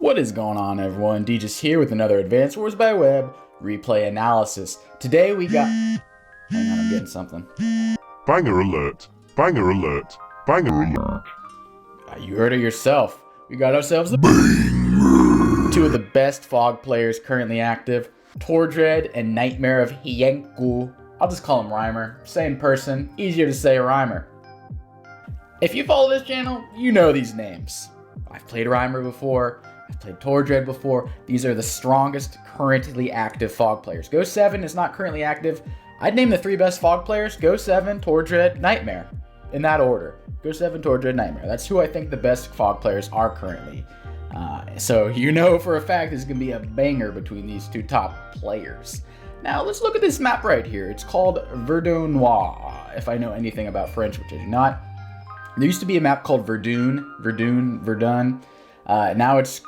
What is going on, everyone? DJ's here with another Advanced Wars by Web replay analysis. Today we got... Hang on, I'm getting something. Banger alert! Banger alert! Banger alert! You heard it yourself. We got ourselves a two of the best Fog players currently active, Tordread and Nightmare of Hienku. I'll just call him Rhymer. Same person, easier to say Rhymer. If you follow this channel, you know these names. I've played Rhymer before. I've played Tordread before. These are the strongest currently active Fog players. Go 7 is not currently active. I'd name the 3 best Fog players: Go 7, Tordread, Nightmare. In that order. Go 7, Tordread, Nightmare. That's who I think the best Fog players are currently. So you know for a fact there's going to be a banger between these two top players. Now let's look at this map right here. It's called Verdunois, if I know anything about French, which I do not. There used to be a map called Verdun. Now it's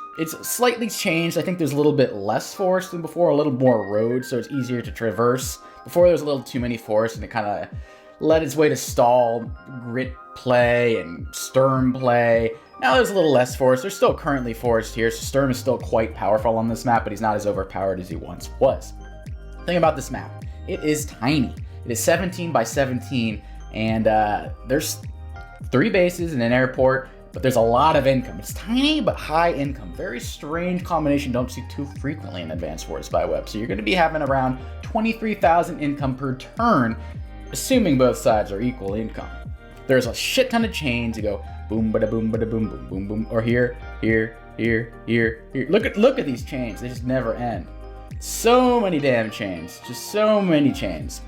slightly changed. I think there's a little bit less forest than before, a little more road, so it's easier to traverse. Before there was a little too many forests, and it kind of led its way to stall, grit play, and Sturm play. Now there's a little less forest. There's still currently forest here, so Sturm is still quite powerful on this map, but he's not as overpowered as he once was. The thing about this map, it is tiny. It is 17 by 17, and there's 3 bases and an airport, but there's a lot of income. It's tiny, but high income. Very strange combination, don't see too frequently in Advanced Wars by Web. So you're going to be having around 23,000 income per turn, assuming both sides are equal income. There's a shit ton of chains. You go boom, bada boom, bada boom, boom, boom, boom, or here. Look at these chains. They just never end. So many damn chains. Just so many chains.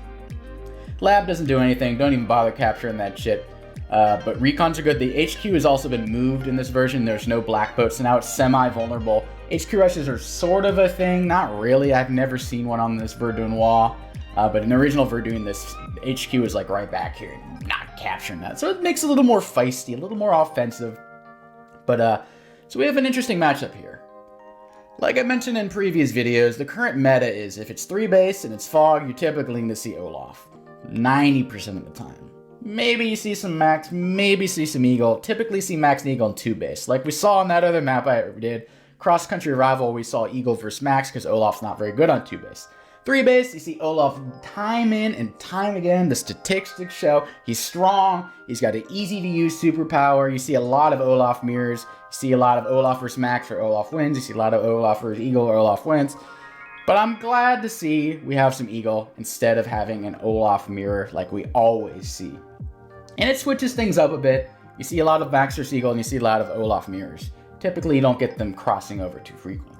Lab doesn't do anything. Don't even bother capturing that shit. But recons are good. The HQ has also been moved in this version. There's no black boat, so now it's semi-vulnerable. HQ rushes are sort of a thing. Not really. I've never seen one on this Verdunois. But in the original Verdun, this HQ is like right back here. Not capturing that. So it makes it a little more feisty, a little more offensive. But, so we have an interesting matchup here. Like I mentioned in previous videos, the current meta is if it's 3 base and it's Fog, you're typically going to see Olaf. 90% of the time. Maybe you see some Max, maybe see some Eagle. Typically see Max and Eagle in 2 base. Like we saw on that other map I did, Cross Country Rival, we saw Eagle versus Max because Olaf's not very good on 2 base. 3 base, you see Olaf time in and time again. The statistics show he's strong. He's got an easy to use superpower. You see a lot of Olaf mirrors. You see a lot of Olaf versus Max or Olaf wins. You see a lot of Olaf versus Eagle or Olaf wins. But I'm glad to see we have some Eagle instead of having an Olaf mirror like we always see. And it switches things up a bit. You see a lot of Max versus Eagle and you see a lot of Olaf mirrors. Typically you don't get them crossing over too frequently.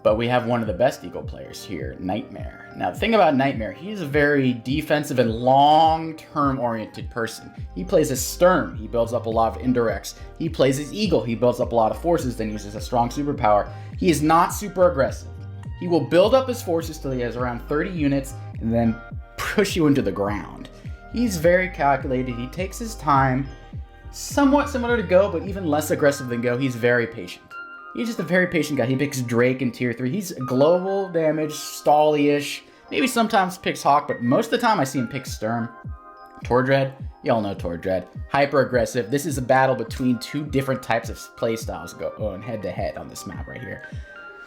But we have one of the best Eagle players here, Nightmare. Now the thing about Nightmare, he's a very defensive and long-term oriented person. He plays as Sturm, he builds up a lot of indirects. He plays as Eagle, he builds up a lot of forces, then uses a strong superpower. He is not super aggressive. He will build up his forces till he has around 30 units and then push you into the ground. He's very calculated, he takes his time, somewhat similar to Go, but even less aggressive than Go. He's very patient. He's just a very patient guy. He picks Drake in tier 3. He's global damage, stally-ish, maybe sometimes picks Hawk, but most of the time I see him pick Sturm. Tordread, y'all know Tordread. Hyper aggressive. This is a battle between 2 different types of playstyles going head-to-head on this map right here.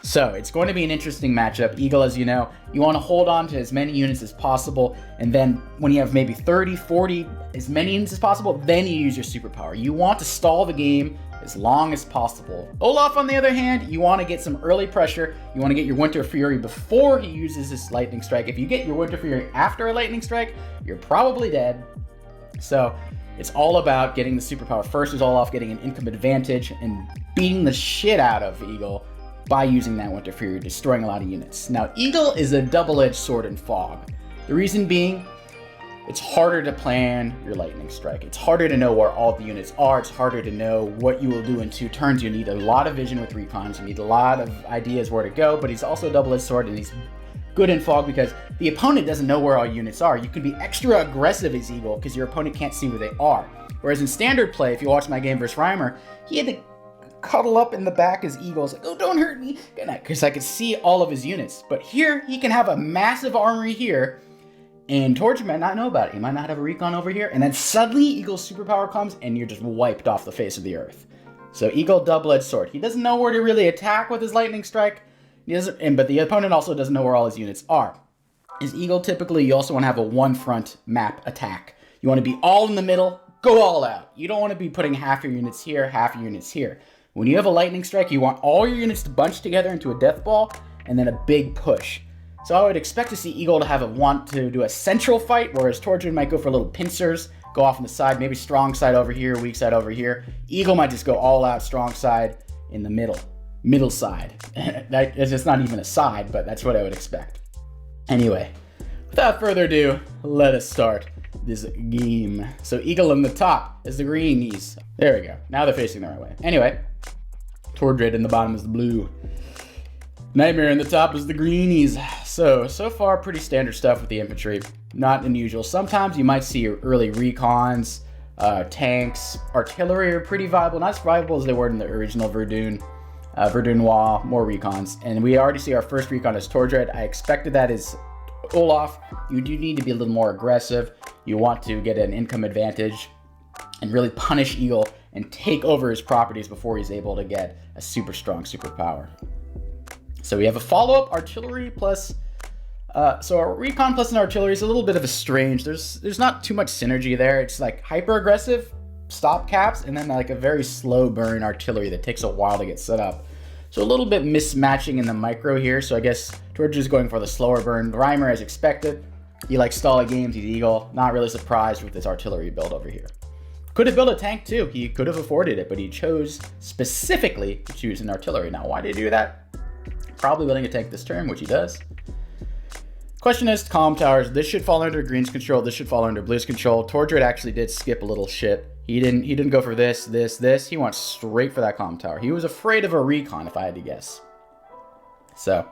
So it's going to be an interesting matchup. Eagle, as you know, you want to hold on to as many units as possible, and then when you have maybe 30, 40, as many units as possible, then you use your superpower. You want to stall the game as long as possible. Olaf, on the other hand, you want to get some early pressure. You want to get your Winter Fury before he uses his Lightning Strike. If you get your Winter Fury after a Lightning Strike, you're probably dead. So it's all about getting the superpower first as Olaf, getting an income advantage, and beating the shit out of Eagle by using that Winter Fury, destroying a lot of units. Now, Eagle is a double-edged sword in Fog. The reason being, it's harder to plan your Lightning Strike. It's harder to know where all the units are. It's harder to know what you will do in 2 turns. You need a lot of vision with recons. You need a lot of ideas where to go, but he's also a double-edged sword, and he's good in Fog because the opponent doesn't know where all units are. You can be extra aggressive as Eagle because your opponent can't see where they are. Whereas in standard play, if you watch my game versus Rhymer, he had to cuddle up in the back as Eagles, like, oh, don't hurt me, because I could see all of his units. But here, he can have a massive armory here, and Tordread might not know about it. He might not have a recon over here, and then suddenly Eagle's superpower comes, and you're just wiped off the face of the earth. So Eagle double-edged sword. He doesn't know where to really attack with his lightning strike. He doesn't, but the opponent also doesn't know where all his units are. As Eagle, typically you also want to have a one front map attack. You want to be all in the middle, go all out. You don't want to be putting half your units here, half your units here. When you have a lightning strike, you want all your units to bunch together into a death ball and then a big push. So I would expect to see Eagle to want to do a central fight, whereas Tordread might go for little pincers, go off on the side, maybe strong side over here, weak side over here. Eagle might just go all out, strong side in the middle side. It's just not even a side, but that's what I would expect. Anyway, without further ado, let us start this game. So Eagle in the top is the greenies. There we go. Now they're facing the right way. Anyway, Tordread in the bottom is the blue. Nightmare in the top is the greenies. So far pretty standard stuff with the infantry. Not unusual. Sometimes you might see early recons, tanks, artillery are pretty viable. Not as viable as they were in the original Verdunois, more recons. And we already see our first recon as Tordread. I expected that as Olaf. You do need to be a little more aggressive. You want to get an income advantage and really punish Eagle and take over his properties before he's able to get a super strong superpower. So we have a follow-up artillery plus, so our recon plus an artillery is a little bit of a strange, there's not too much synergy there. It's like hyper aggressive stop caps and then like a very slow burn artillery that takes a while to get set up. So a little bit mismatching in the micro here. So I guess George is going for the slower burn. Reimer, as expected, he likes stall games, he's Eagle. Not really surprised with this artillery build over here. Could have built a tank too. He could have afforded it, but he chose specifically to choose an artillery. Now, why did he do that? Probably building a tank this turn, which he does. Question is, calm towers. This should fall under green's control. This should fall under blue's control. Tordread actually did skip a little shit. He didn't go for this. He went straight for that calm tower. He was afraid of a recon, if I had to guess. So,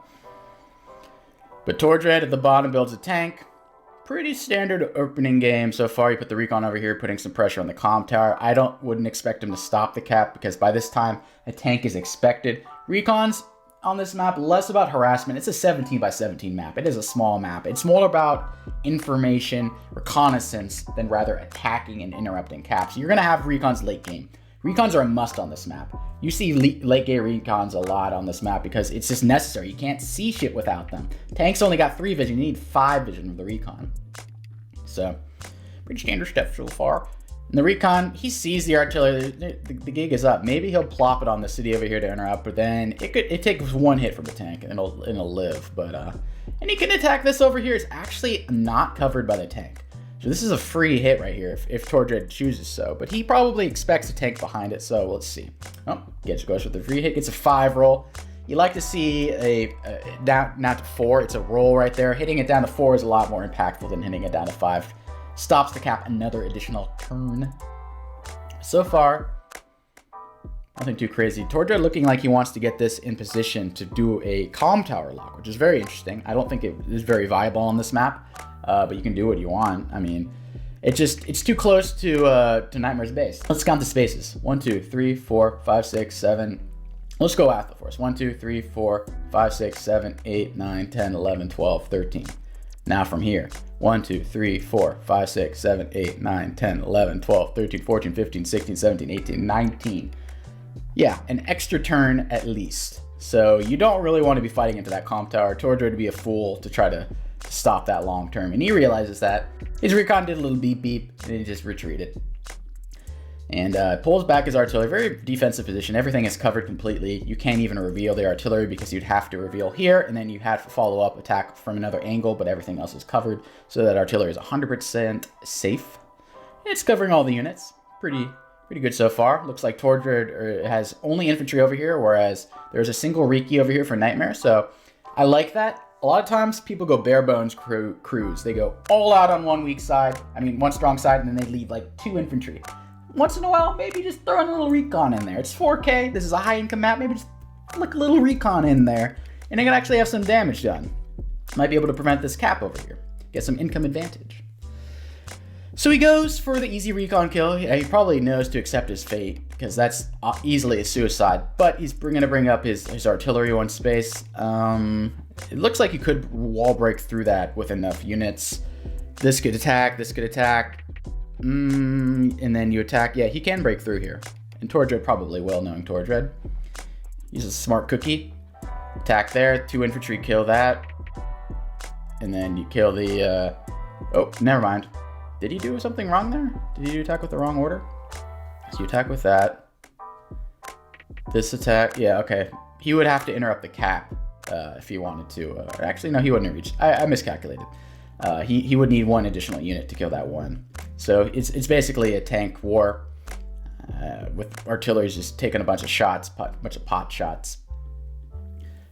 but Tordread at the bottom builds a tank. Pretty standard opening game so far. You put the recon over here, putting some pressure on the calm tower. I wouldn't expect him to stop the cap because by this time a tank is expected. Recons on this map, less about harassment. It's a 17 by 17 map. It is a small map. It's more about information, reconnaissance, than rather attacking and interrupting caps. You're going to have recons late game. Recons are a must on this map. You see late game recons a lot on this map because it's just necessary. You can't see shit without them. Tanks only got 3 vision. You need 5 vision with the recon. So, pretty standard stuff so far. In the recon, he sees the artillery. The gig is up. Maybe he'll plop it on the city over here to interrupt, but then it takes one hit from the tank and it'll live. But and he can attack this over here. It's actually not covered by the tank. So this is a free hit right here if Tordread chooses so. But he probably expects a tank behind it, so let's see. Oh, goes with the free hit, gets a 5 roll. You like to see a down not to 4. It's a roll right there. Hitting it down to 4 is a lot more impactful than hitting it down to 5. Stops the cap another additional turn. So far, nothing too crazy. Tordread looking like he wants to get this in position to do a calm tower lock, which is very interesting. I don't think it is very viable on this map, but you can do what you want. I mean, it's too close to Nightmare's base. Let's count the spaces. 1, 2, 3, 4, 5, 6, 7. Let's go Athlete Force. 1, 2, 3, 4, 5, 6, 7, 8, 9, 10, 11, 12, 13. Now from here, 1, 2, 3, 4, 5, 6, 7, 8, 9, 10, 11, 12, 13, 14, 15, 16, 17, 18, 19. Yeah, an extra turn at least. So you don't really want to be fighting into that calm tower. Tordread would be a fool to try to stop that long term. And he realizes that. His recon did a little beep beep, and he just retreated. And pulls back his artillery. Very defensive position. Everything is covered completely. You can't even reveal the artillery because you'd have to reveal here, and then you have to follow up attack from another angle, but everything else is covered, so that artillery is 100% safe. It's covering all the units. Pretty good so far. Looks like Tordread has only infantry over here, whereas there's a single Riki over here for Nightmare, so I like that. A lot of times people go bare bones crews. They go all out on one weak side, one strong side, and then they leave like 2 infantry. Once in a while, maybe just throw in a little recon in there. It's 4K, this is a high income map, maybe just flick a little recon in there, and it can actually have some damage done. Might be able to prevent this cap over here. Get some income advantage. So he goes for the easy recon kill. He probably knows to accept his fate, because that's easily a suicide, but he's going to bring up his artillery one space. It looks like he could wall break through that with enough units. This could attack, and then you attack. Yeah, he can break through here. And Tordread probably will, knowing Tordread. He's a smart cookie. Attack there, 2 infantry, kill that. And then you kill the, oh, never mind. Did he do something wrong there? Did he attack with the wrong order? So you attack with that. This attack, yeah, okay. He would have to interrupt the cap if he wanted to. Actually, no, he wouldn't have reached. I miscalculated. He would need 1 additional unit to kill that one. So it's basically a tank war with artillery just taking a bunch of shots, bunch of pot shots.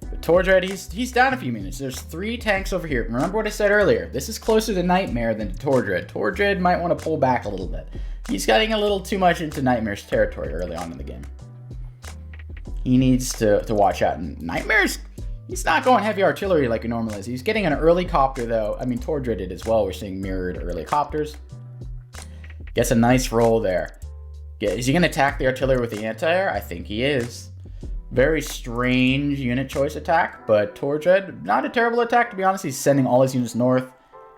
But Tordread, he's down a few minutes. There's 3 tanks over here. Remember what I said earlier. This is closer to Nightmare than to Tordread. Tordread might want to pull back a little bit. He's getting a little too much into Nightmare's territory early on in the game. He needs to watch out. And Nightmare's, he's not going heavy artillery like he normally is. He's getting an early copter, though. I mean, Tordread did as well. We're seeing mirrored early copters. Gets a nice roll there. Is he going to attack the artillery with the anti-air? I think he is. Very strange unit choice attack, but Tordread, not a terrible attack, to be honest. He's sending all his units north,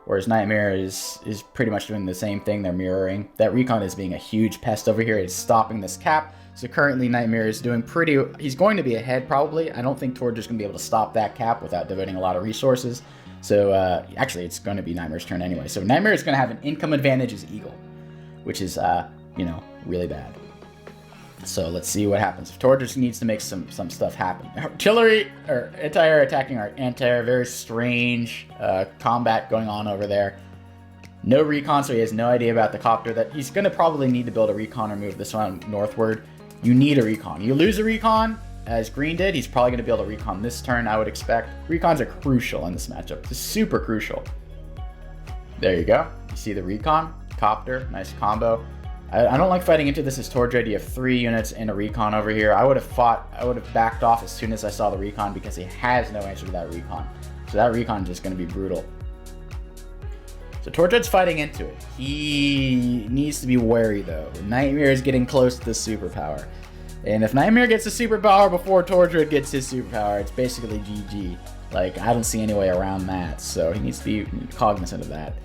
whereas Nightmare is pretty much doing the same thing. They're mirroring. That recon is being a huge pest over here. It's stopping this cap. So currently Nightmare is doing pretty... He's going to be ahead, probably. I don't think Tordread's going to be able to stop that cap without devoting a lot of resources. So, actually, it's going to be Nightmare's turn anyway. So Nightmare is going to have an income advantage as Eagle, which is, really bad. So let's see what happens. Tordread needs to make some stuff happen. Artillery, or anti-air attacking our anti-air. Very strange combat going on over there. No recon, so he has no idea about the copter. That he's going to probably need to build a recon or move this one northward. You need a recon. You lose a recon, as Green did. He's probably going to be able to recon this turn, I would expect. Recons are crucial in this matchup. It's super crucial. There you go. You see the recon, copter, nice combo. I don't like fighting into this as Tordread. You have 3 units and a recon over here. I would have backed off as soon as I saw the recon because he has no answer to that recon. So that recon is just going to be brutal. So Tordread's fighting into it. He needs to be wary though. Nightmare is getting close to the superpower. And if Nightmare gets the superpower before Tordread gets his superpower, it's basically GG. Like, I don't see any way around that. So he needs to be cognizant of that.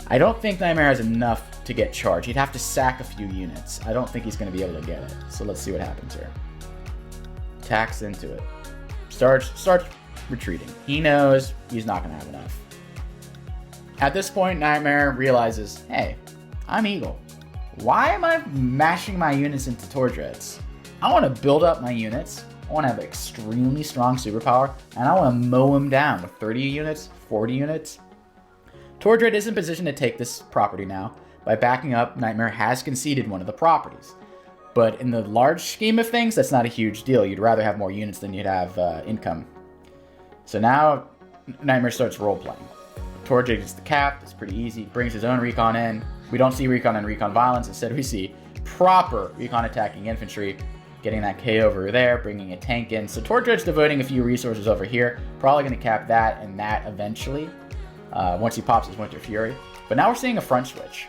I don't think Nightmare has enough to get charged. He'd have to sack a few units. I don't think he's going to be able to get it. So let's see what happens here. Attacks into it. Starts retreating. He knows he's not going to have enough. At this point, Nightmare realizes, hey, I'm Eagle. Why am I mashing my units into Tordreads? I want to build up my units. I want to have an extremely strong superpower, and I want to mow him down with 30 units, 40 units. Tordread is in position to take this property now. By backing up, Nightmare has conceded one of the properties. But in the large scheme of things, that's not a huge deal. You'd rather have more units than you'd have income. So now, Nightmare starts role-playing. Tordread gets the cap. It's pretty easy. Brings his own recon in. We don't see recon and recon violence. Instead, we see proper recon attacking infantry. Getting that K over there, bringing a tank in. So Tordread's devoting a few resources over here. Probably going to cap that and that eventually. Once he pops his Winter Fury. But now we're seeing a front switch.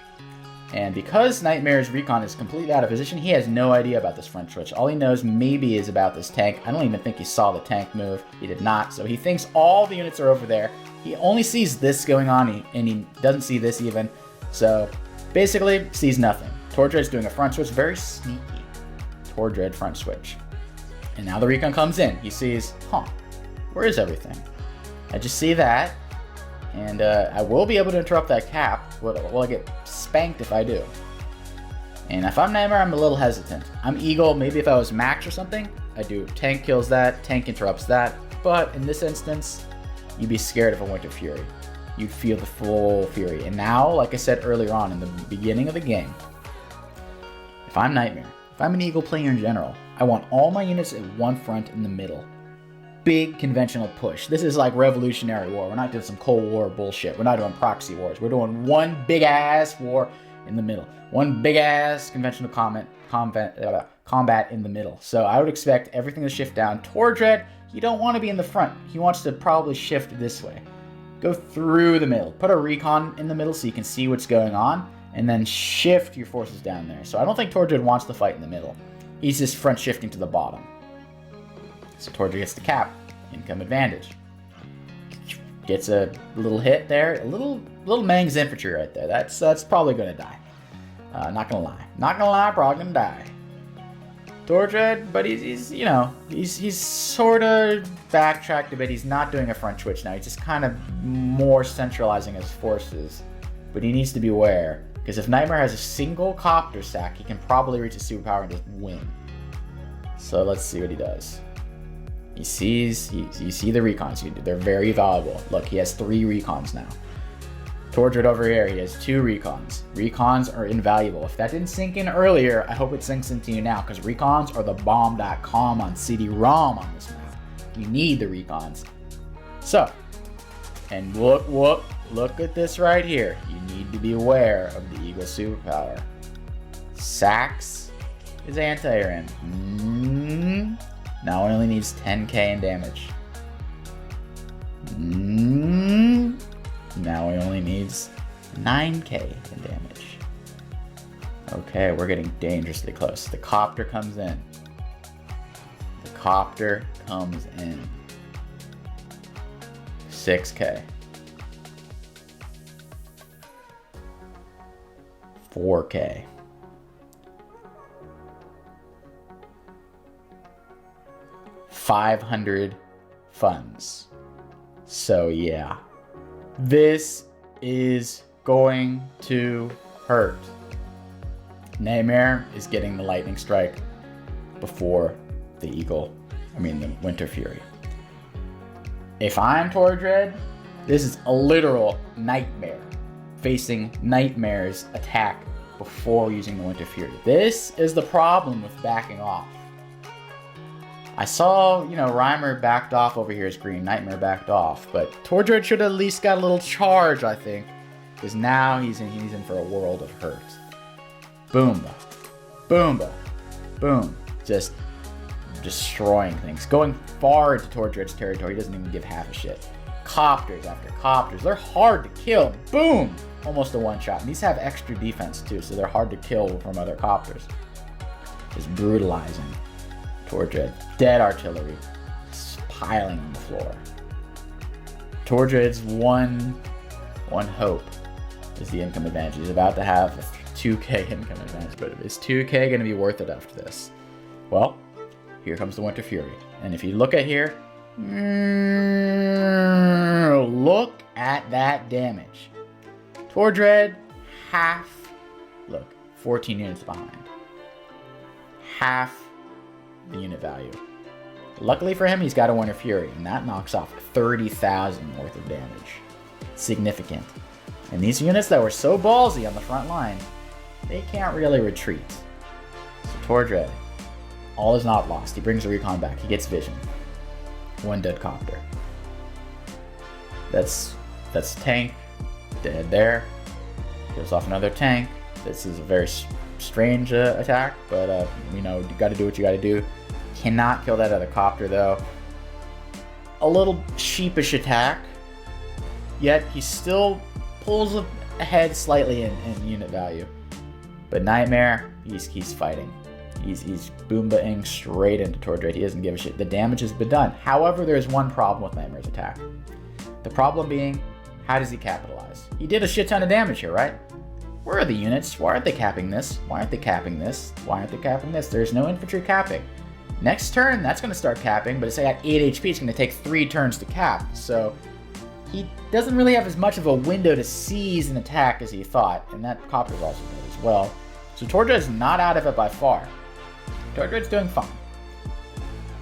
And because Nightmare's recon is completely out of position, he has no idea about this front switch. All he knows maybe is about this tank. I don't even think he saw the tank move. He did not. So he thinks all the units are over there. He only sees this going on, and he doesn't see this even. So basically, sees nothing. Tordread's doing a front switch. Very sneaky. Tordread front switch. And now the recon comes in. He sees, where is everything? I just see that. And I will be able to interrupt that cap. Will I get spanked if I do? And if I'm Nightmare, I'm a little hesitant. I'm Eagle. Maybe if I was Max or something, I do. Tank kills that. Tank interrupts that. But in this instance, you'd be scared of a Winter Fury. You'd feel the full fury. And now, like I said earlier on in the beginning of the game, if I'm Nightmare, if I'm an Eagle player in general, I want all my units at one front in the middle. Big conventional push. This is like Revolutionary War. We're not doing some Cold War bullshit. We're not doing proxy wars. We're doing one big ass war in the middle. One big ass conventional combat in the middle. So I would expect everything to shift down. Tordread, you don't want to be in the front. He wants to probably shift this way. Go through the middle. Put a recon in the middle so you can see what's going on, and then shift your forces down there. So I don't think Tordread wants to fight in the middle. He's just front shifting to the bottom. So Tordread gets the cap. Income advantage. Gets a little hit there. A little Mang's infantry right there. That's probably going to die. Not going to lie. Not going to lie, probably going to die. Tordread, but he's sort of backtracked a bit. He's not doing a front switch now. He's just kind of more centralizing his forces. But he needs to beware, because if Nightmare has a single copter sack, he can probably reach his superpower and just win. So let's see what he does. You see the recons. They're very valuable. Look, he has 3 recons now. Tordread over here, he has 2 recons. Recons are invaluable. If that didn't sink in earlier, I hope it sinks into you now, because recons are the bomb.com on CD-ROM on this map. You need the recons. So, and look at this right here. You need to be aware of the Eagle superpower. Sacks is anti-air now it only needs 10k in damage. Now it only needs 9k in damage. Okay, we're getting dangerously close. The copter comes in. The copter comes in. 6k. 4k. 500 funds. So yeah, this is going to hurt. Nightmare is getting the lightning strike before the Winter Fury. If I'm Tordread, this is a literal nightmare facing Nightmare's attack before using the Winter Fury. This is the problem with backing off. I saw, Reimer backed off over here as green, Nightmare backed off, but Tordread should have at least got a little charge, I think, because now he's in for a world of hurt. Boomba. Boomba. Boom. Just destroying things. Going far into Tordread's territory, he doesn't even give half a shit. Copters after copters. They're hard to kill. Boom! Almost a one-shot. And these have extra defense, too, so they're hard to kill from other copters. Just brutalizing Tordread. Dead artillery. Just piling on the floor. Tordread's one hope is the income advantage. He's about to have a 2k income advantage, but is 2k going to be worth it after this? Well, here comes the Winter Fury. And if you look at here, look at that damage. Tordread, look, 14 units behind. Half the unit value. Luckily for him, he's got a Winter Fury, and that knocks off 30,000 worth of damage. Significant. And these units that were so ballsy on the front line, they can't really retreat. So Tordread, all is not lost. He brings the recon back. He gets vision. 1 dead copter. That's tank. Dead there. Kills off another tank. This is a very strange attack, but you got to do what you got to do. Cannot kill that other copter though. A little sheepish attack, yet he still pulls ahead slightly in unit value. But Nightmare, he's fighting. He's boombaing straight into Tordread. He doesn't give a shit. The damage has been done. However, there's one problem with Nightmare's attack. The problem being, how does he capitalize? He did a shit ton of damage here, right? Where are the units? Why aren't they capping this? Why aren't they capping this? Why aren't they capping this? There's no infantry capping. Next turn, that's going to start capping, but it's at 8 HP. It's going to take 3 turns to cap. So he doesn't really have as much of a window to seize an attack as he thought, and that copter's also good as well. So Tordread's not out of it by far. Tordread's doing fine,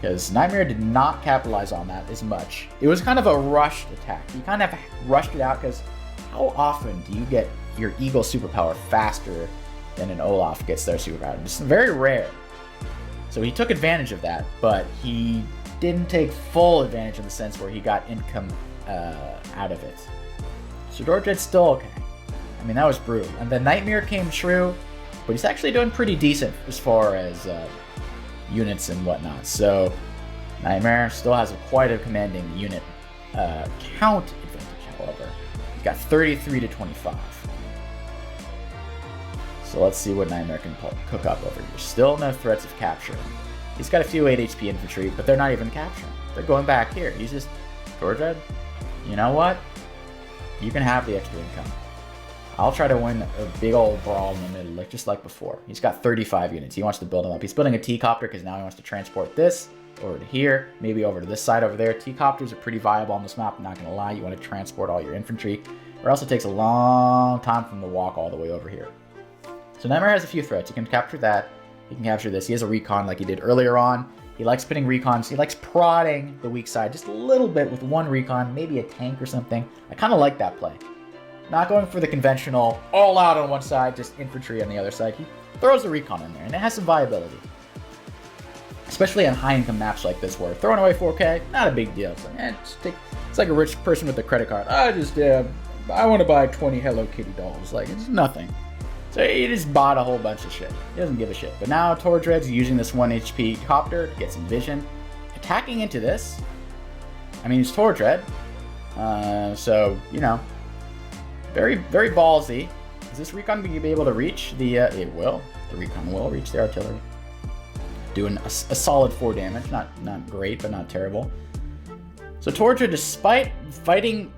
because Nightmare did not capitalize on that as much. It was kind of a rushed attack. He kind of rushed it out, because how often do you get your Eagle superpower faster than an Olaf gets their superpower? It's very rare. So he took advantage of that, but he didn't take full advantage in the sense where he got income out of it. So Tordread's still okay. I mean, that was brutal. And the Nightmare came true, but he's actually doing pretty decent as far as units and whatnot. So Nightmare still has quite a commanding unit count advantage, however. He's got 33 to 25. So let's see what Nightmare can cook up over here. Still no threats of capturing. He's got a few 8 HP infantry, but they're not even capturing. They're going back here. He's just, Tordread, you know what? You can have the extra income. I'll try to win a big old brawl in the middle, like just like before. He's got 35 units. He wants to build them up. He's building a T-copter because now he wants to transport this over to here, maybe over to this side over there. T-copters are pretty viable on this map, I'm not going to lie. You want to transport all your infantry, or else it takes a long time for him to walk all the way over here. So Nightmare has a few threats. He can capture that. He can capture this. He has a recon like he did earlier on. He likes putting recons. He likes prodding the weak side just a little bit with one recon, maybe a tank or something. I kind of like that play. Not going for the conventional all out on one side, just infantry on the other side. He throws the recon in there, and it has some viability. Especially on high-income maps like this, where throwing away 4K, not a big deal. It's like, it's like a rich person with a credit card. I want to buy 20 Hello Kitty dolls. Like, it's nothing. So he just bought a whole bunch of shit. He doesn't give a shit. But now Tordread's using this 1 HP copter to get some vision. Attacking into this. I mean, it's Tordread. So, you know, very, very ballsy. Is this recon going to be able to reach the... it will. The recon will reach the artillery. Doing a solid 4 damage. Not great, but not terrible. So Tordread, despite fighting,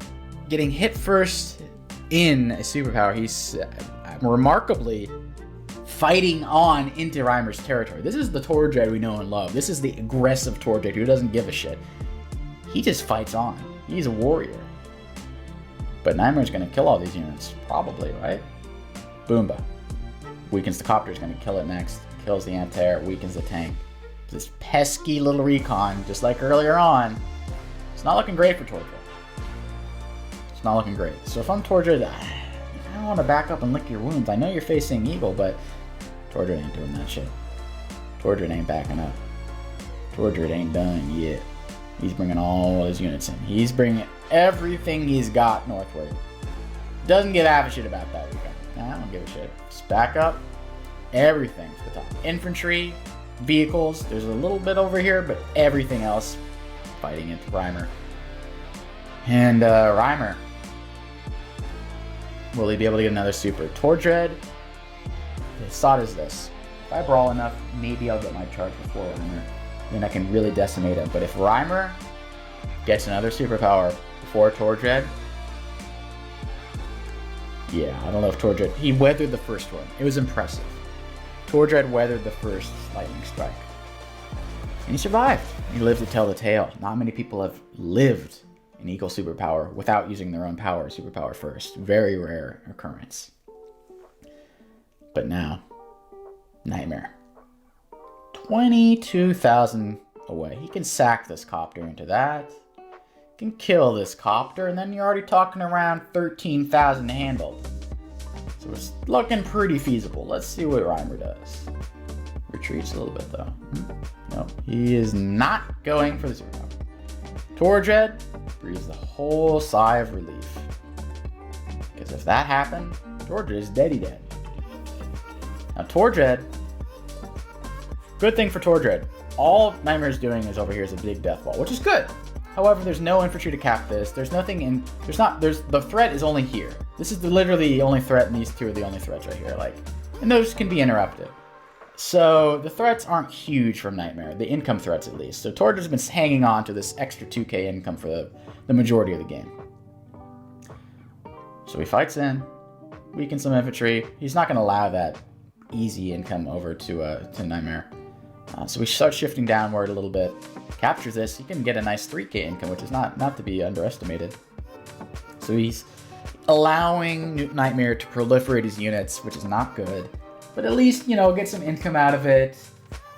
getting hit first in a superpower, he's... remarkably fighting on into Reimer's territory. This is the Tordread we know and love. This is the aggressive Tordread who doesn't give a shit. He just fights on. He's a warrior. But Nightmare's going to kill all these units. Probably, right? Boomba. Weakens the copter, is going to kill it next. Kills the anti-air, weakens the tank. This pesky little recon, just like earlier on. It's not looking great for Tordread. It's not looking great. So if I'm Tordread... I don't want to back up and lick your wounds. I know you're facing Eagle, but Tordread ain't doing that shit. Tordread ain't backing up. Tordread ain't done yet. He's bringing all his units in. He's bringing everything he's got northward. Doesn't give half a shit about that weekend. Nah, I don't give a shit. Just back up. Everything to the top. Infantry, vehicles. There's a little bit over here, but everything else fighting into Reimer. And Reimer. Will he be able to get another super? Tordread, his thought is this. If I brawl enough, maybe I'll get my charge before Reimer. Then I can really decimate him. But if Reimer gets another superpower before Tordread, yeah, I don't know if Tordread... He weathered the first one. It was impressive. Tordread weathered the first lightning strike. And he survived. He lived to tell the tale. Not many people have lived an equal superpower without using their own power, superpower first. Very rare occurrence. But now, Nightmare. 22,000 away. He can sack this copter into that. Can kill this copter, and then you're already talking around 13,000 handled. So it's looking pretty feasible. Let's see what Reimer does. Retreats a little bit though. No, he is not going for the superpower. Tordread breathes the whole sigh of relief. Because if that happened, Tordread is dead. Now Tordread, good thing for Tordread. All Nightmare's doing is over here is a big death ball, which is good. However, there's no infantry to cap this. There's nothing in, the threat is only here. This is literally the only threat, and these two are the only threats right here. Like, and those can be interrupted. So the threats aren't huge from Nightmare, the income threats at least. So Tordread's been hanging on to this extra 2k income for the majority of the game. So he fights in, weakens some infantry. He's not going to allow that easy income over to Nightmare. So we start shifting downward a little bit. Captures this, he can get a nice 3k income, which is not to be underestimated. So he's allowing Nightmare to proliferate his units, which is not good. But at least, you know, get some income out of it.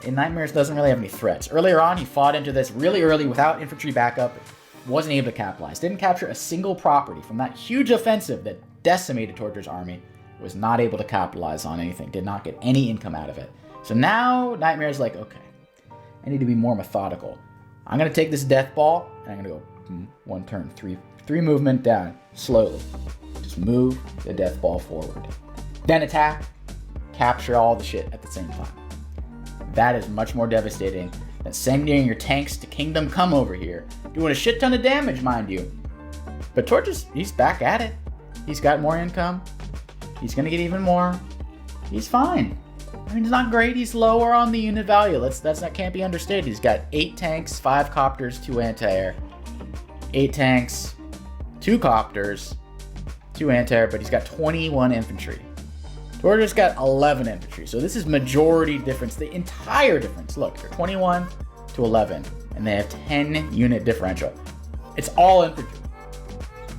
And Nightmare doesn't really have any threats. Earlier on, he fought into this really early without infantry backup. Wasn't able to capitalize. Didn't capture a single property from that huge offensive that decimated Tordread's army. Was not able to capitalize on anything. Did not get any income out of it. So now Nightmare's like, okay, I need to be more methodical. I'm going to take this death ball, and I'm going to go one turn, three movement down, slowly. Just move the death ball forward. Then attack, capture all the shit at the same time. That is much more devastating than sending your tanks to Kingdom Come over here, doing a shit ton of damage, mind you. But Torch he's back at it. He's got more income. He's going to get even more. He's fine. I mean, he's not great. He's lower on the unit value. That can't be understated. He's got 8 tanks, 5 copters, 2 anti-air. 8 tanks, 2 copters, 2 anti-air, but he's got 21 infantry. Tordread's got 11 infantry, so this is majority difference, the entire difference. Look, they're 21 to 11, and they have 10 unit differential. It's all infantry.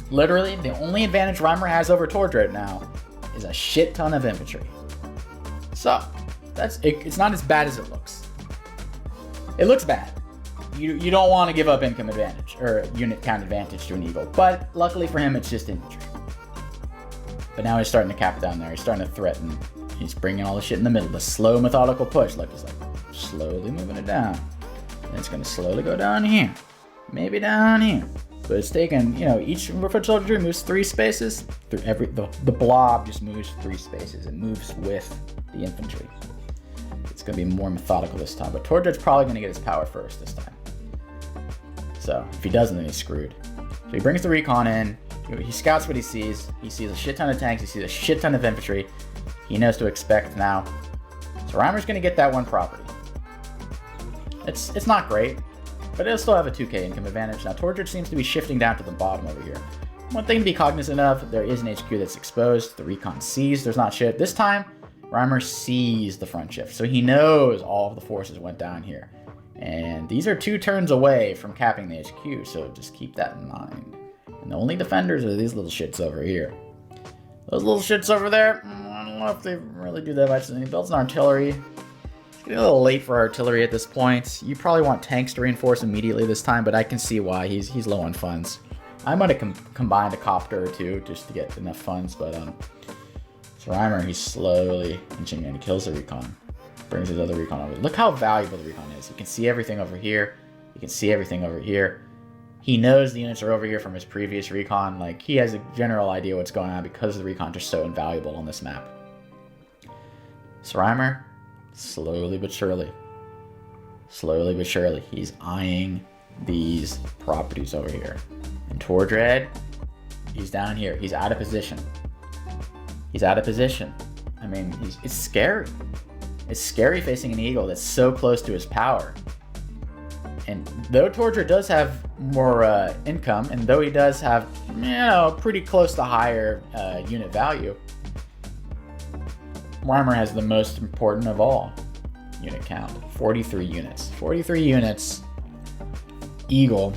Literally, the only advantage Reimer has over Tordread now is a shit ton of infantry. So, it's not as bad as it looks. It looks bad. You don't want to give up income advantage, or unit count advantage to an Eagle, but luckily for him, it's just infantry. But now he's starting to cap down there. He's starting to threaten. He's bringing all the shit in the middle. The slow methodical push. Look, he's like slowly moving it down. And it's going to slowly go down here. Maybe down here. But it's taking, each foot soldier moves 3 spaces. Through the blob just moves 3 spaces. It moves with the infantry. It's going to be more methodical this time. But Tordread's probably going to get his power first this time. So if he doesn't, then he's screwed. So he brings the recon in. He scouts what he sees. He sees a shit ton of tanks. He sees a shit ton of infantry. He knows to expect now. So Reimer's going to get that 1 property. It's not great, but it'll still have a 2k income advantage. Now Tordread seems to be shifting down to the bottom over here. One thing to be cognizant of, there is an HQ that's exposed. The recon sees there's not shit. This time, Reimer sees the front shift. So he knows all of the forces went down here. And these are 2 turns away from capping the HQ, so just keep that in mind. And the only defenders are these little shits over here. Those little shits over there, I don't know if they really do that much. He builds an artillery. It's getting a little late for artillery at this point. You probably want tanks to reinforce immediately this time, but I can see why. He's low on funds. I might have combined a copter or 2 just to get enough funds, but so Reimer, he's slowly inching in. He kills the recon. Brings his other recon over. Look how valuable the recon is. You can see everything over here. You can see everything over here. He knows the units are over here from his previous recon. Like, he has a general idea what's going on because the recons are so invaluable on this map. So Reimer, slowly but surely, he's eyeing these properties over here. And Tordread, he's down here. He's out of position. I mean, it's scary. It's scary facing an Eagle that's so close to his power. And though Tordread does have more income, and though he does have, pretty close to higher unit value, Reimer has the most important of all unit count, 43 units. 43 units, Eagle.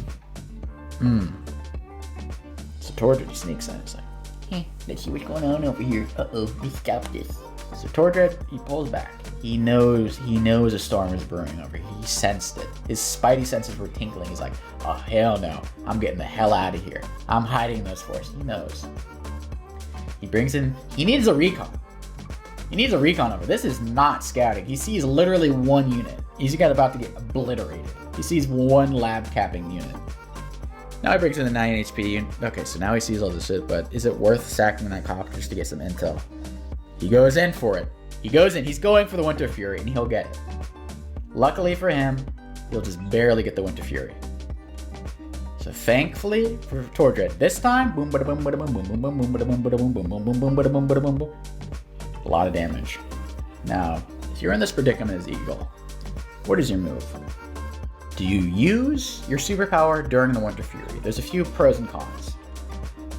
So Tordread sneaks in. It's like, let's see what's going on over here. Uh-oh, let's stop this. So Tordread, he pulls back. He knows a storm is brewing over here. He sensed it. His spidey senses were tinkling. He's like, oh, hell no. I'm getting the hell out of here. I'm hiding those forces. He knows. He brings in, he needs a recon. He needs a recon over. This is not scouting. He sees literally 1 unit. He's about to get obliterated. He sees 1 lab capping unit. Now he brings in the 9 HP. Okay, so now he sees all this shit, but is it worth sacking that cop just to get some intel? He goes in for it. He goes in. He's going for the Winter Fury, and he'll get it. Luckily for him, he'll just barely get the Winter Fury. So thankfully for Tordread, this time, boom, bada boom, bada boom, boom, boom, boom, bada boom, bada boom, boom, boom, boom, boom, bada boom, bada boom, boom. A lot of damage. Now, if you're in this predicament as Eagle, what is your move? Do you use your superpower during the Winter Fury? There's a few pros and cons.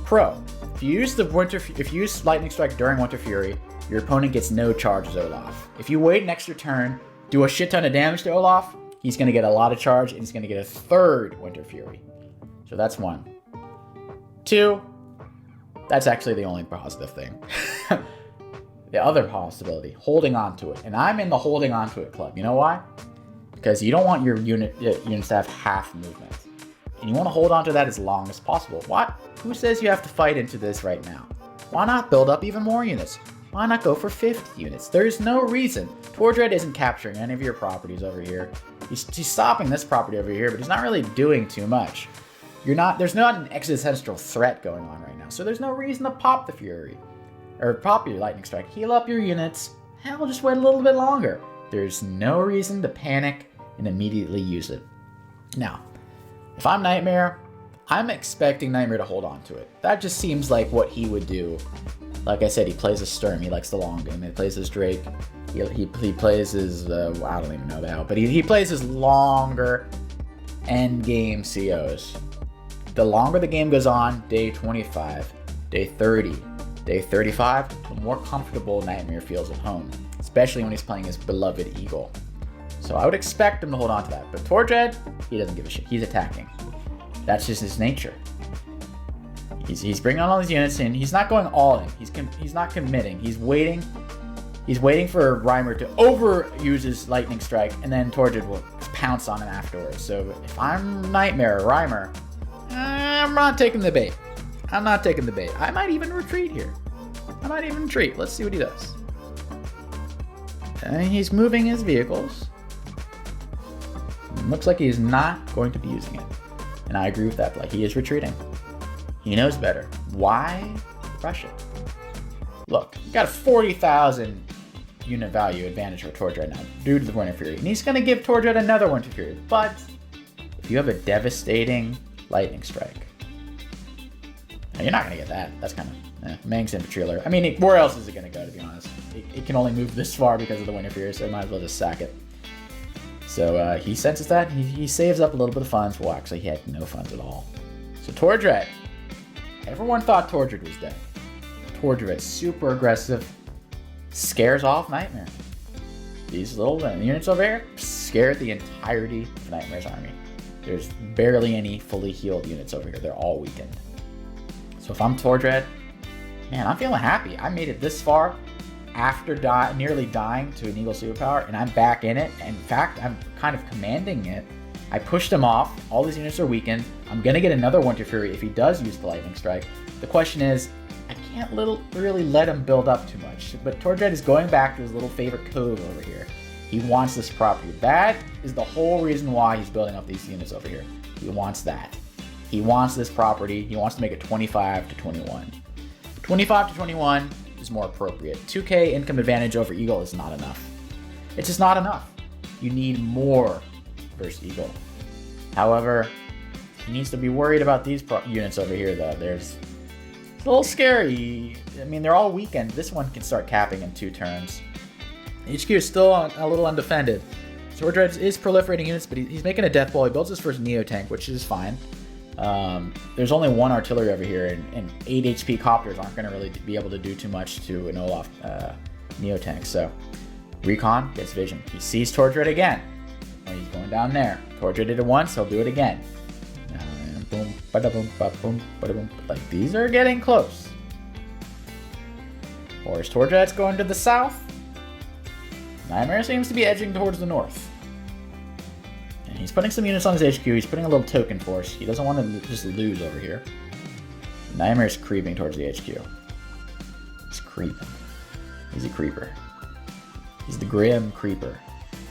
Pro: if you use Lightning Strike during Winter Fury, your opponent gets no charges Olaf. If you wait an extra turn, do a shit ton of damage to Olaf, he's going to get a lot of charge, and he's going to get a 3rd Winter Fury. So that's 1. 2, that's actually the only positive thing. The other possibility, holding on to it. And I'm in the holding on to it club. You know why? Because you don't want your units to have half movement. And you want to hold on to that as long as possible. What? Who says you have to fight into this right now? Why not build up even more units? Why not go for 50 units? There's no reason. Tordread isn't capturing any of your properties over here. He's stopping this property over here, but he's not really doing too much. There's not an existential threat going on right now, so there's no reason to pop the Fury. Or pop your Lightning Strike. Heal up your units. Hell, just wait a little bit longer. There's no reason to panic and immediately use it. Now, if I'm Nightmare, I'm expecting Nightmare to hold on to it. That just seems like what he would do. Like I said, he plays a Sturm. He likes the long game. He plays his Drake. He plays his, I don't even know the hell, but he plays his longer end game COs. The longer the game goes on, day 25, Day 30, day 35, the more comfortable Nightmare feels at home, especially when he's playing his beloved Eagle. So I would expect him to hold on to that. But Tordread, he doesn't give a shit. He's attacking. That's just his nature. He's bringing on all these units in. He's not going all in. He's not committing. He's waiting. He's waiting for Reimer to overuse his Lightning Strike, and then Tordread will pounce on him afterwards. So if I'm Nightmare or Reimer, I'm not taking the bait. I'm not taking the bait. I might even retreat here. Let's see what he does. And he's moving his vehicles. Looks like he's not going to be using it. And I agree with that play. He is retreating. He knows better. Why rush it? Look, you got a 40,000 unit value advantage for Tordread now due to the Winter Fury. And he's going to give Tordread another Winter Fury. But if you have a devastating Lightning Strike, you're not going to get that. That's kind of Mang's infantry alert. I mean, where else is it going to go, to be honest? It can only move this far because of the Winter Fury, so I might as well just sack it. So he senses that. He saves up a little bit of funds. Well, actually, he had no funds at all. So Tordread. Everyone thought Tordread was dead. Tordread, super aggressive, scares off Nightmare. These little units over here scared the entirety of Nightmare's army. There's barely any fully healed units over here. They're all weakened. So if I'm Tordread, man, I'm feeling happy. I made it this far after nearly dying to an Eagle superpower, and I'm back in it. In fact, I'm kind of commanding it. I pushed him off. All these units are weakened. I'm going to get another Winter Fury if he does use the Lightning Strike. The question is, I can't really let him build up too much. But Tordread is going back to his little favorite cove over here. He wants this property. That is the whole reason why he's building up these units over here. He wants that. He wants this property. He wants to make it 25 to 21. 25 to 21 is more appropriate. 2k income advantage over Eagle is not enough. It's just not enough. You need more versus Eagle. However, he needs to be worried about these units over here, though. It's a little scary. I mean, they're all weakened. This one can start capping in 2 turns. HQ is still a little undefended. Tordread is proliferating units, but he's making a death ball. He builds his first Neo tank, which is fine. There's only 1 artillery over here, and 8 HP copters aren't going to really be able to do too much to an Olaf Neo tank. So Recon gets vision. He sees Tordread again. He's going down there. Tordread did it once, he'll do it again. Boom, bada boom, ba boom, bada boom. Like, these are getting close. Or is Tordread's going to the south? Nightmare seems to be edging towards the north. And he's putting some units on his HQ. He's putting a little token force. He doesn't want to just lose over here. Nightmare's creeping towards the HQ. He's creeping. He's a creeper. He's the Grim Creeper,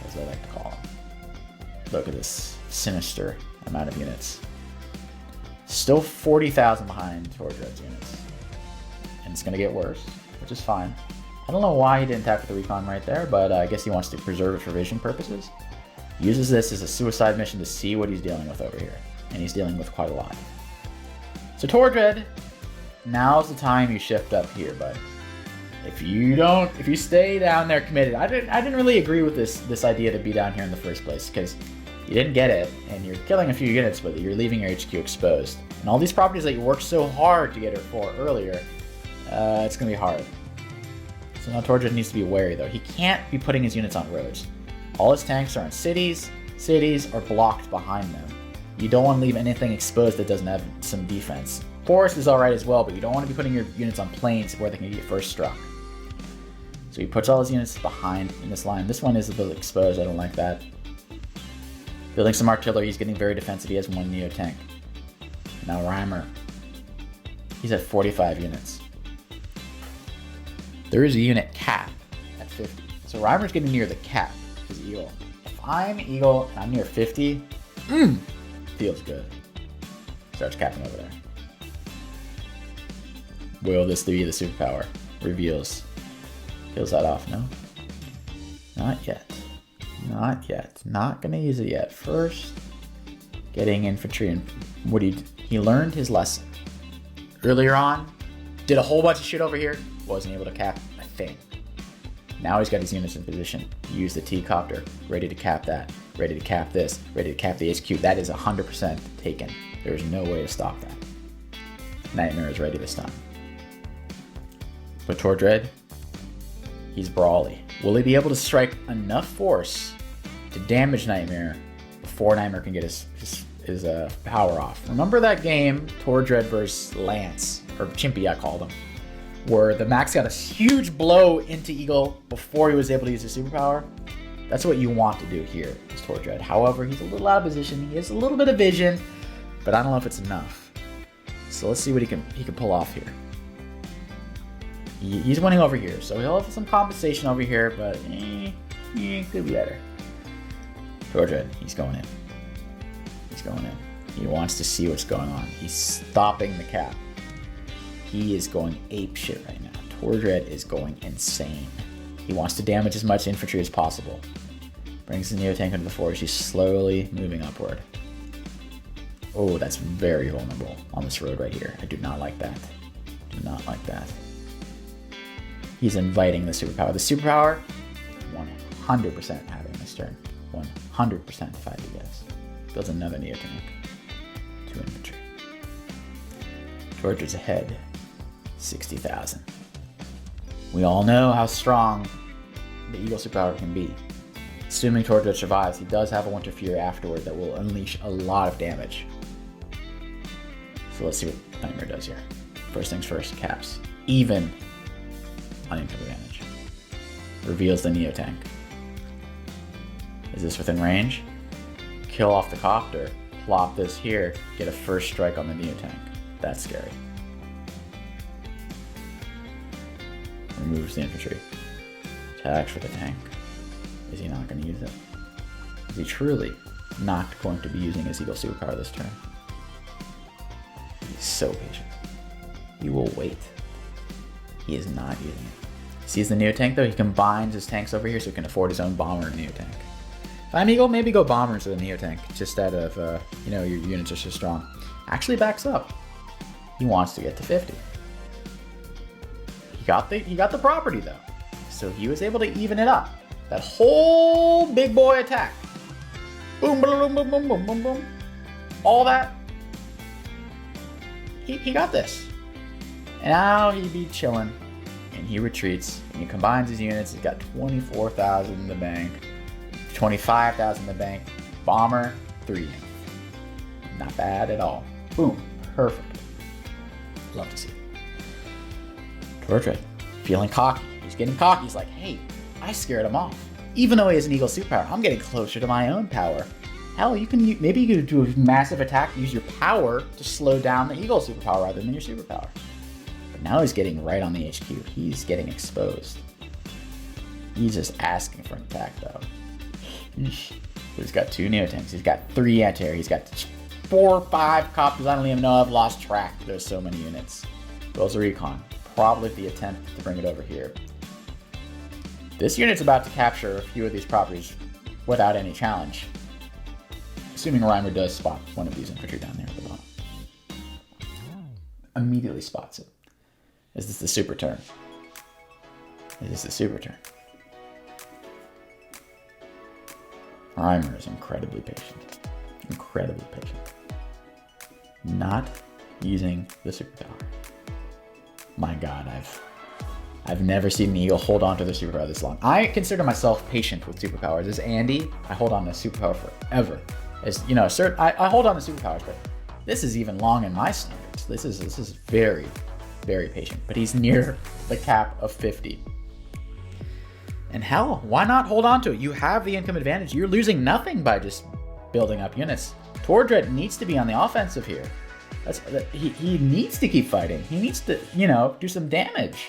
as I like to call him. Look at this sinister amount of units. Still 40,000 behind Tordread's units. And it's going to get worse, which is fine. I don't know why he didn't attack with the Recon right there, but I guess he wants to preserve it for vision purposes. He uses this as a suicide mission to see what he's dealing with over here. And he's dealing with quite a lot. So Tordread, now's the time you shift up here, bud. If you stay down there committed, I didn't really agree with this idea to be down here in the first place, because you didn't get it, and you're killing a few units, but you're leaving your HQ exposed. And all these properties that you worked so hard to get it for earlier, it's going to be hard. So now Tordread needs to be wary, though. He can't be putting his units on roads. All his tanks are in cities. Cities are blocked behind them. You don't want to leave anything exposed that doesn't have some defense. Forest is alright as well, but you don't want to be putting your units on plains where they can get first struck. So he puts all his units behind in this line. This one is a little exposed. I don't like that. Building some artillery. He's getting very defensive. He has 1 Neo tank. Now Reimer. He's at 45 units. There is a unit cap at 50. So Reimer's getting near the cap. He's Eagle. If I'm Eagle and I'm near 50, feels good. Starts capping over there. Will this be the superpower? Reveals. Kills that off, no? Not yet. Not yet. Not gonna use it yet. First, getting infantry and what he learned his lesson. Earlier on, did a whole bunch of shit over here, wasn't able to cap a thing. Now he's got his units in position. Use the T-copter, ready to cap that, ready to cap this, ready to cap the HQ. That is 100% taken. There's no way to stop that. Nightmare is ready this time. But Tordread, he's brawly. Will he be able to strike enough force to damage Nightmare before Nightmare can get his power off? Remember that game, Tordread versus Lance, or Chimpy I called him, where the Max got a huge blow into Eagle before he was able to use his superpower? That's what you want to do here, is Tordread. However, he's a little out of position. He has a little bit of vision, but I don't know if it's enough. So let's see what he can pull off here. He's winning over here, so he'll have some compensation over here, but could be better. Tordread, he's going in. He's going in. He wants to see what's going on. He's stopping the cap. He is going apeshit right now. Tordread is going insane. He wants to damage as much infantry as possible. Brings the Neo Tank into the forest. He's slowly moving upward. Oh, that's very vulnerable on this road right here. I do not like that. Do not like that. He's inviting the superpower. The superpower, 100% having this turn. 100% if I had to guess. Builds another Neo Tank. 2 infantry. Tordread's ahead. 60,000. We all know how strong the Eagle superpower can be. Assuming Tordread survives, he does have a Winter Fury afterward that will unleash a lot of damage. So let's see what Nightmare does here. First things first, caps. Even on income advantage. Reveals the Neo Tank. Is this within range? Kill off the copter. Plop this here. Get a first strike on the Neo Tank. That's scary. Removes the infantry. Attacks for the tank. Is he not going to use it? Is he truly not going to be using his Eagle superpower this turn? He's so patient. He will wait. He is not using it. Sees the Neo Tank though, he combines his tanks over here so he can afford his own bomber and Neo Tank. If I'm Eagle, maybe go bomber instead of Neo Tank, just out of, your units are so strong. Actually backs up. He wants to get to 50. He got the property though, so he was able to even it up. That whole big boy attack, boom, boom, boom, boom, boom, boom, boom, all that. He got this, and now he be chilling, and he retreats, and he combines his units. He's got 24,000 in the bank, 25,000 in the bank. Bomber 3, not bad at all. Boom, perfect. Love to see it. Tordread, feeling cocky. He's getting cocky. He's like, hey, I scared him off. Even though he has an Eagle superpower, I'm getting closer to my own power. Hell, maybe you could do a massive attack, use your power to slow down the Eagle superpower rather than your superpower. But now he's getting right on the HQ. He's getting exposed. He's just asking for an attack though. He's got 2 Neo Tanks. He's got 3 anti-air. He's got 4 or 5 copters. I don't even know. I've lost track. There's so many units. Goes a recon. Probably the attempt to bring it over here. This unit's about to capture a few of these properties without any challenge. Assuming Reimer does spot one of these infantry down there at the bottom. Immediately spots it. Is this the super turn? Is this the super turn? Reimer is incredibly patient. Incredibly patient. Not using the superpower. My God, I've never seen an Eagle hold on to the superpower this long. I consider myself patient with superpowers. As Andy, I hold on to superpower forever. As you know, I hold on to superpowers, but this is even long in my standards. This is very, very patient. But he's near the cap of 50. And hell, why not hold on to it? You have the income advantage. You're losing nothing by just building up units. Tordread needs to be on the offensive here. He needs to keep fighting. He needs to, do some damage.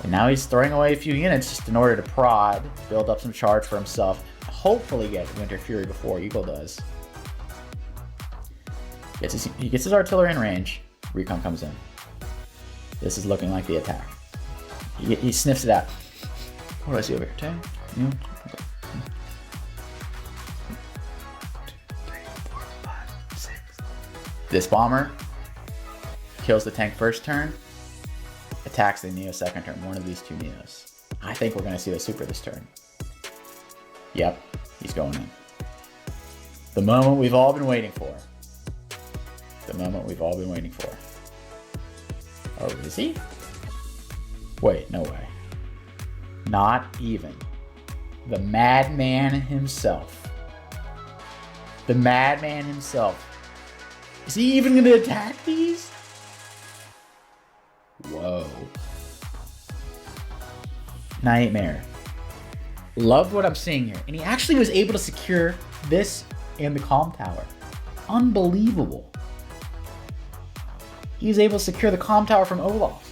And now he's throwing away a few units just in order to prod, build up some charge for himself, hopefully get Winter Fury before Eagle does. He gets his artillery in range. Recon comes in. This is looking like the attack. He sniffs it out. What do I see over here? 10? Yeah. Okay. 2, 3, 4, 5, 6. This bomber kills the tank first turn, attacks the Neo second turn. One of these 2 Neos. I think we're going to see the super this turn. Yep, he's going in. The moment we've all been waiting for. The moment we've all been waiting for. Oh, is he? Wait, no way. Not even. The madman himself. The madman himself. Is he even going to attack these? Whoa. Nightmare. Love what I'm seeing here. And he actually was able to secure this and the Calm Tower. Unbelievable. He was able to secure the Calm Tower from Olaf.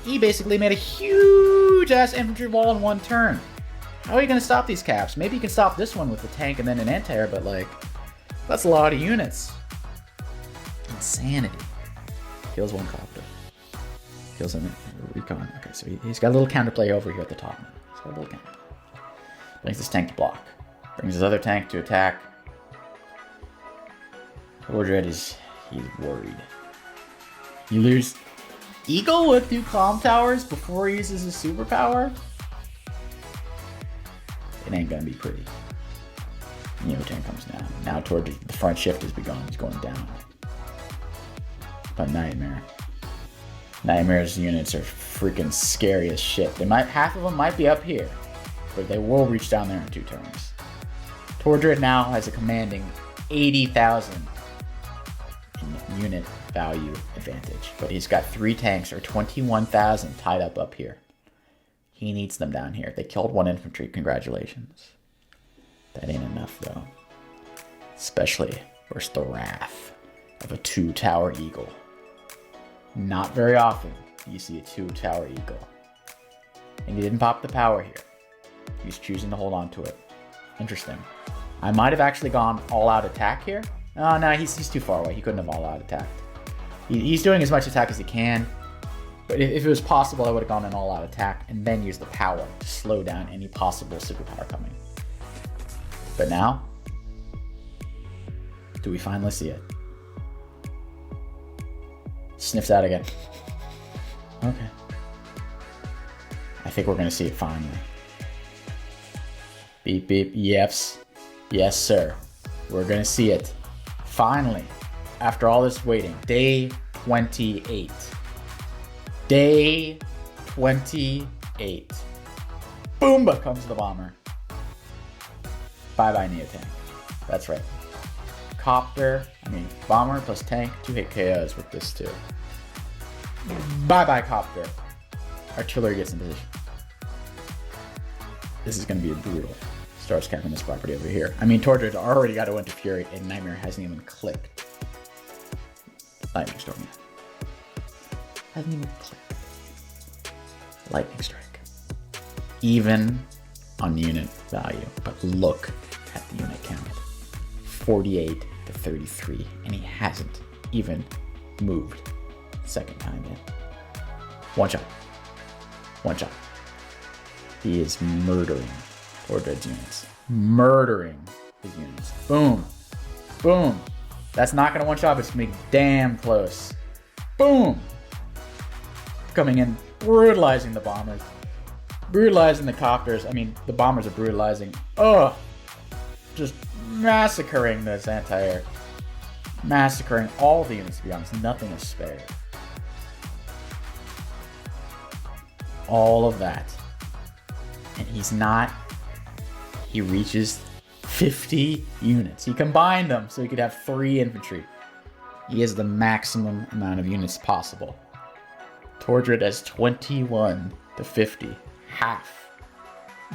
He basically made a huge ass infantry wall in one turn. How are you going to stop these caps? Maybe you can stop this one with the tank and then an anti-air, but like, that's a lot of units. Insanity. Kills one copter. Kills him recon. Okay, so he's got a little counterplay over here at the top. He's got a little counter. Brings his tank to block. Brings his other tank to attack. Tordread he's worried. You lose Eagle with 2 Calm Towers before he uses his superpower? It ain't gonna be pretty. Neotank comes down. Now toward the front shift has begun. He's going down. But Nightmare. Nightmare's units are freaking scary as shit. Half of them might be up here, but they will reach down there in 2 turns. Tordread now has a commanding 80,000 in unit value advantage, but he's got 3 tanks or 21,000 tied up here. He needs them down here. They killed 1 infantry. Congratulations. That ain't enough though. Especially versus the wrath of a 2-tower eagle. Not very often do you see a 2-tower eagle. And he didn't pop the power here. He's choosing to hold on to it. Interesting. I might have actually gone all-out attack here. Oh, no, he's too far away. He couldn't have all-out attacked. He's doing as much attack as he can. But if it was possible, I would have gone an all-out attack and then used the power to slow down any possible superpower coming. But now, do we finally see it? Sniffs out again. Okay. I think we're going to see it finally. Beep, beep. Yes. Yes, sir. We're going to see it. Finally. After all this waiting. Day 28. Day 28. Boomba comes the bomber. Bye-bye, Neotank. That's right. Bomber plus tank, 2-hit KOs with this too. Bye-bye, Copter. Artillery gets in position. This is going to be brutal. Starts capping this property over here. Tordread already got a Winter Fury, and Nightmare hasn't even clicked. Lightning Storm. Hasn't even clicked. Lightning Strike. Even on unit value, but look at the unit count. 48 to 33, and he hasn't even moved second time yet. One shot. One shot. He is murdering Tordread's units. Murdering his units. Boom. Boom. That's not going to one-shot, but it's going to be damn close. Boom. Coming in, brutalizing the bombers. Brutalizing the copters. The bombers are brutalizing. Oh, just massacring this anti-air. Massacring all the units, to be honest. Nothing is spared. All of that. And he reaches 50 units. He combined them so he could have 3 infantry. He has the maximum amount of units possible. Tordread has 21 to 50. Half.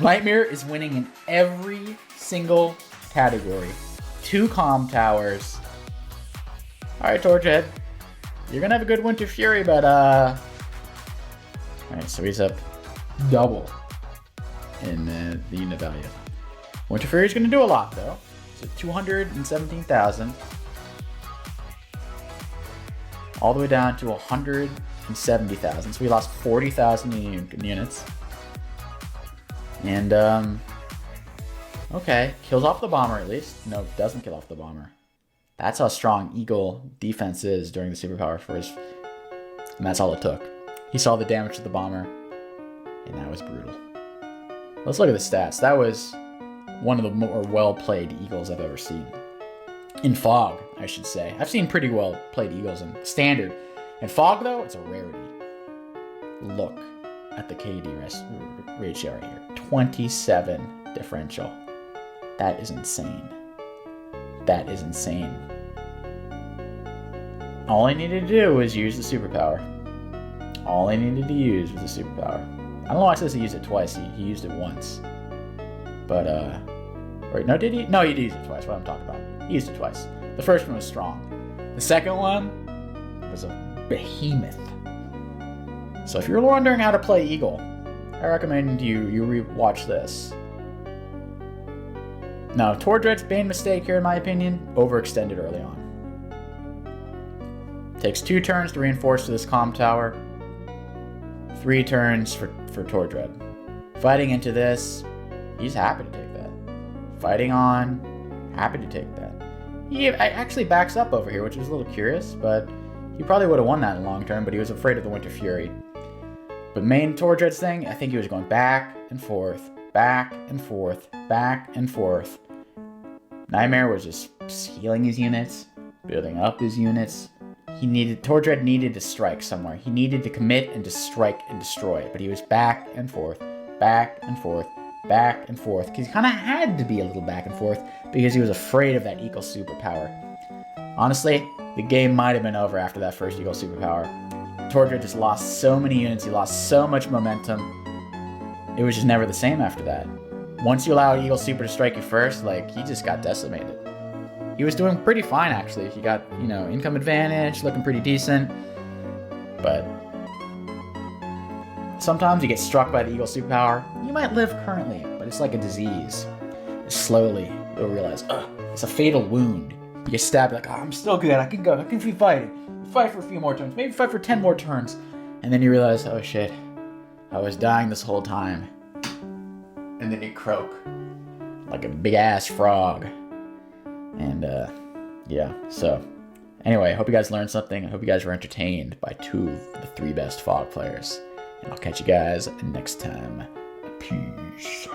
Nightmare is winning in every single category. 2 Calm Towers. Alright, Tordread. You're gonna have a good Winter Fury, but Alright, so he's up double in the unit value. Winter Fury is gonna do a lot, though. So 217,000. All the way down to 170,000. So we lost 40,000 in units. And, okay, kills off the bomber at least. No, doesn't kill off the bomber. That's how strong Eagle defense is during the superpower for his... And that's all it took. He saw the damage to the bomber, and that was brutal. Let's look at the stats. That was one of the more well-played Eagles I've ever seen. In Fog, I should say. I've seen pretty well-played Eagles in Standard. In Fog, though, it's a rarity. Look at the KD ratio right here. 27 differential. That is insane. That is insane. All I needed to do was use the superpower. All I needed to use was the superpower. I don't know why it says he used it twice. He used it once. But, wait, no, did he? No, he did use it twice. What I'm talking about. He used it twice. The first one was strong. The second one was a behemoth. So if you're wondering how to play Eagle, I recommend you re-watch this. Now, Tordread's main mistake here, in my opinion, overextended early on. Takes 2 turns to reinforce to this comm tower. 3 turns for Tordread. Fighting into this, he's happy to take that. Fighting on, happy to take that. He actually backs up over here, which is a little curious, but he probably would have won that in the long term, but he was afraid of the Winter Fury. But main Tordread's thing, I think he was going back and forth, back and forth, back and forth. Nightmare was just healing his units, building up his units. Tordread needed to strike somewhere. He needed to commit and to strike and destroy. But he was back and forth, back and forth, back and forth. Because he kind of had to be a little back and forth because he was afraid of that Eagle superpower. Honestly, the game might have been over after that first Eagle superpower. Tordread just lost so many units. He lost so much momentum. It was just never the same after that. Once you allow Eagle Super to strike you first, like, he just got decimated. He was doing pretty fine, actually. He got, income advantage, looking pretty decent. But sometimes you get struck by the Eagle superpower. You might live currently, but it's like a disease. Slowly, you'll realize, it's a fatal wound. You get stabbed, like, I'm still good, I can go, I can keep fighting. Fight for a few more turns, maybe fight for 10 more turns. And then you realize, oh shit, I was dying this whole time. And then you croak like a big ass frog. And yeah, so anyway, I hope you guys learned something. I hope you guys were entertained by 2 of the 3 best Fog players. And I'll catch you guys next time. Peace.